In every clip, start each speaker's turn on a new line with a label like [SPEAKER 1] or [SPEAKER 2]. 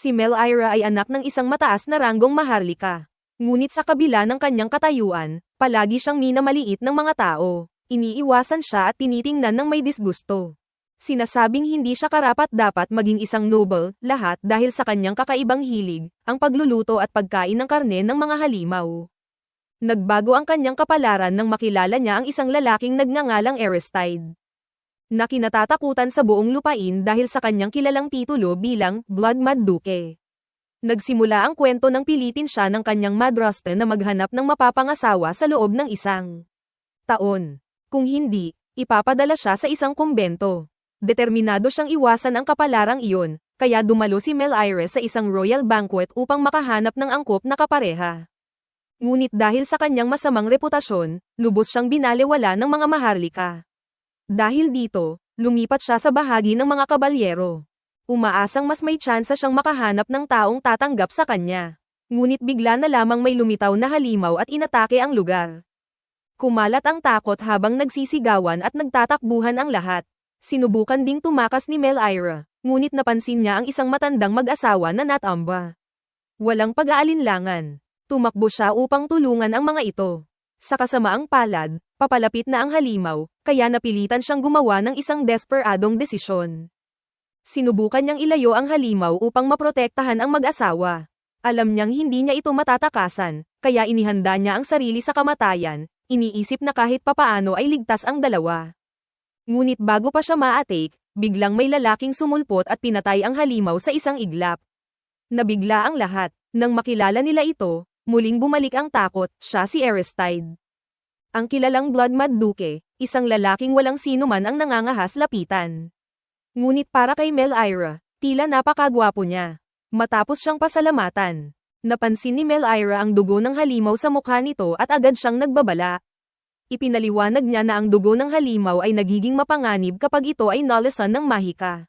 [SPEAKER 1] Si Melira ay anak ng isang mataas na ranggong maharlika. Ngunit sa kabila ng kanyang katayuan, palagi siyang minamaliit ng mga tao. Iniiwasan siya at tinitingnan ng may disgusto. Sinasabing hindi siya karapat-dapat maging isang noble, lahat dahil sa kanyang kakaibang hilig, ang pagluluto at pagkain ng karne ng mga halimaw. Nagbago ang kanyang kapalaran nang makilala niya ang isang lalaking nagngangalang Aristide, na kinatatakutan sa buong lupain dahil sa kanyang kilalang titulo bilang Blood Mad Duke. Nagsimula ang kwento nang pilitin siya ng kanyang madrasta na maghanap ng mapapangasawa sa loob ng isang taon. Kung hindi, ipapadala siya sa isang kumbento. Determinado siyang iwasan ang kapalarang iyon, kaya dumalo si Melira sa isang royal banquet upang makahanap ng angkop na kapareha. Ngunit dahil sa kanyang masamang reputasyon, lubos siyang binalewala ng mga maharlika. Dahil dito, lumipat siya sa bahagi ng mga kabalyero. Umaasang mas may tsansa siyang makahanap ng taong tatanggap sa kanya. Ngunit bigla na lamang may lumitaw na halimaw at inatake ang lugar. Kumalat ang takot habang nagsisigawan at nagtatakbuhan ang lahat. Sinubukan ding tumakas ni Melira, ngunit napansin niya ang isang matandang mag-asawa na Natamba. Walang pag-aalinlangan. Tumakbo siya upang tulungan ang mga ito. Sa kasamaang palad, papalapit na ang halimaw, kaya napilitan siyang gumawa ng isang desperadong desisyon. Sinubukan niyang ilayo ang halimaw upang maprotektahan ang mag-asawa. Alam niyang hindi niya ito matatakasan, kaya inihanda niya ang sarili sa kamatayan, iniisip na kahit papaano ay ligtas ang dalawa. Ngunit bago pa siya ma-atake, biglang may lalaking sumulpot at pinatay ang halimaw sa isang iglap. Nabigla ang lahat, nang makilala nila ito, muling bumalik ang takot, siya si Aristide. Ang kilalang Blood Mad Duke, isang lalaking walang sino man ang nangangahas lapitan. Ngunit para kay Melira, tila napakagwapo niya. Matapos siyang pasalamatan, napansin ni Melira ang dugo ng halimaw sa mukha nito at agad siyang nagbabala. Ipinaliwanag niya na ang dugo ng halimaw ay nagiging mapanganib kapag ito ay nalasan ng mahika.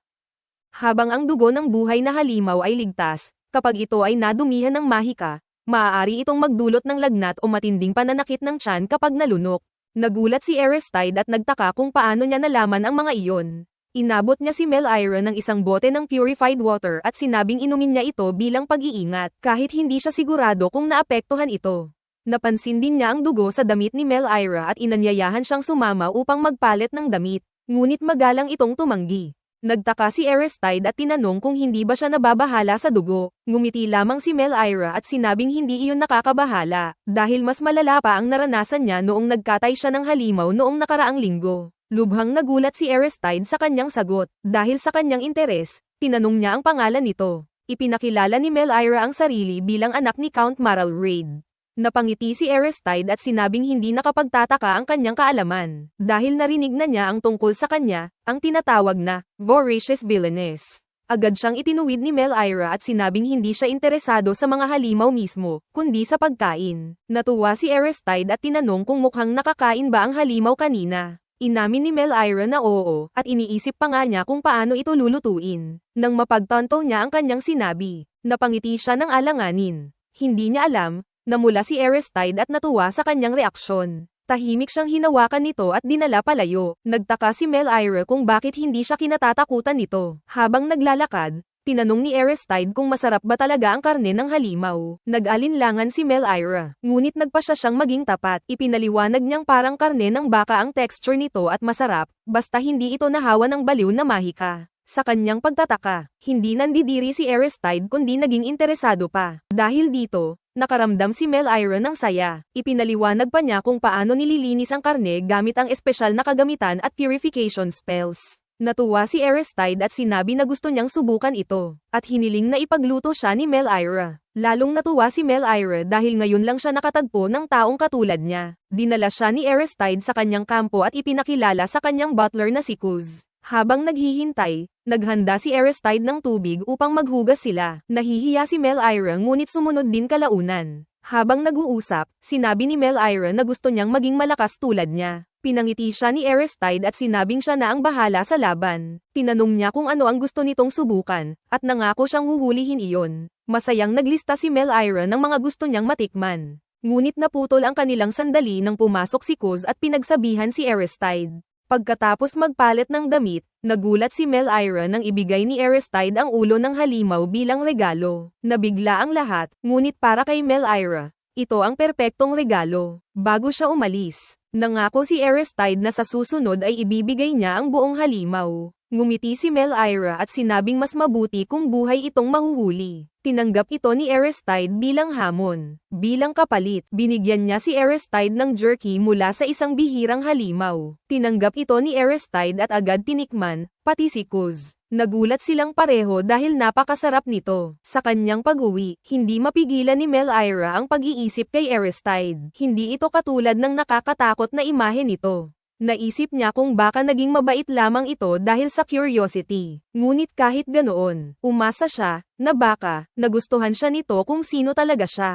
[SPEAKER 1] Habang ang dugo ng buhay na halimaw ay ligtas, kapag ito ay nadumihan ng mahika, maaari itong magdulot ng lagnat o matinding pananakit ng tiyan kapag nalunok. Nagulat si Aristide at nagtaka kung paano niya nalaman ang mga iyon. Inabot niya si Melira ng isang bote ng purified water at sinabing inumin niya ito bilang pag-iingat, kahit hindi siya sigurado kung naapektuhan ito. Napansin din niya ang dugo sa damit ni Melira at inanyayahan siyang sumama upang magpalit ng damit, ngunit magalang itong tumanggi. Nagtaka si Aristide at tinanong kung hindi ba siya nababahala sa dugo. Ngumiti lamang si Melira at sinabing hindi iyon nakakabahala, dahil mas malala pa ang naranasan niya noong nagkatay siya ng halimaw noong nakaraang linggo. Lubhang nagulat si Aristide sa kanyang sagot. Dahil sa kanyang interes, tinanong niya ang pangalan nito. Ipinakilala ni Melira ang sarili bilang anak ni Count Maral Raid. Napangiti si Aristide at sinabing hindi nakapagtataka ang kanyang kaalaman, dahil narinig na niya ang tungkol sa kanya, ang tinatawag na voracious villainess. Agad siyang itinuwid ni Melira at sinabing hindi siya interesado sa mga halimaw mismo, kundi sa pagkain. Natuwa si Aristide at tinanong kung mukhang nakakain ba ang halimaw kanina. Inamin ni Melira na oo, at iniisip pa nga niya kung paano ito lulutuin. Nang mapagtanto niya ang kanyang sinabi, napangiti siya ng alanganin. Hindi niya alam, na mula si Aristide at natuwa sa kanyang reaksyon. Tahimik siyang hinawakan nito at dinala palayo. Nagtaka si Melira kung bakit hindi siya kinatatakutan nito. Habang naglalakad, tinanong ni Aristide kung masarap ba talaga ang karne ng halimaw. Nag-alinlangan si Melira, ngunit nagpasya siyang maging tapat. Ipinaliwanag niyang parang karne ng baka ang texture nito at masarap, basta hindi ito nahawa ng baliw na mahika. Sa kanyang pagtataka, hindi nandidiri si Aristide kundi naging interesado pa. Dahil dito, nakaramdam si Melira ng saya. Ipinaliwanag pa niya kung paano nililinis ang karne gamit ang espesyal na kagamitan at purification spells. Natuwa si Aristide at sinabi na gusto niyang subukan ito, at hiniling na ipagluto siya ni Melira. Lalong natuwa si Melira dahil ngayon lang siya nakatagpo ng taong katulad niya. Dinala siya ni Aristide sa kanyang kampo at ipinakilala sa kanyang butler na si Kuz. Habang naghihintay, naghanda si Aristide ng tubig upang maghugas sila. Nahihiya si Melira ngunit sumunod din kalaunan. Habang nag-uusap, sinabi ni Melira na gusto niyang maging malakas tulad niya. Pinangiti siya ni Aristide at sinabing siya na ang bahala sa laban. Tinanong niya kung ano ang gusto nitong subukan, at nangako siyang huhulihin iyon. Masayang naglista si Melira ng mga gusto niyang matikman. Ngunit naputol ang kanilang sandali nang pumasok si Kuz at pinagsabihan si Aristide. Pagkatapos magpalit ng damit, nagulat si Melira nang ibigay ni Aristide ang ulo ng halimaw bilang regalo. Nabigla ang lahat, ngunit para kay Melira, ito ang perpektong regalo. Bago siya umalis, nangako si Aristide na sa susunod ay ibibigay niya ang buong halimaw. Ngumiti si Melira at sinabing mas mabuti kung buhay itong mahuhuli. Tinanggap ito ni Aristide bilang hamon. Bilang kapalit, binigyan niya si Aristide ng jerky mula sa isang bihirang halimaw. Tinanggap ito ni Aristide at agad tinikman, pati si Kuz. Nagulat silang pareho dahil napakasarap nito. Sa kanyang pag-uwi, hindi mapigilan ni Melira ang pag-iisip kay Aristide. Hindi ito katulad ng nakakatakot na imahe nito. Naisip niya kung baka naging mabait lamang ito dahil sa curiosity. Ngunit kahit ganoon, umasa siya, na baka, nagustuhan siya nito kung sino talaga siya.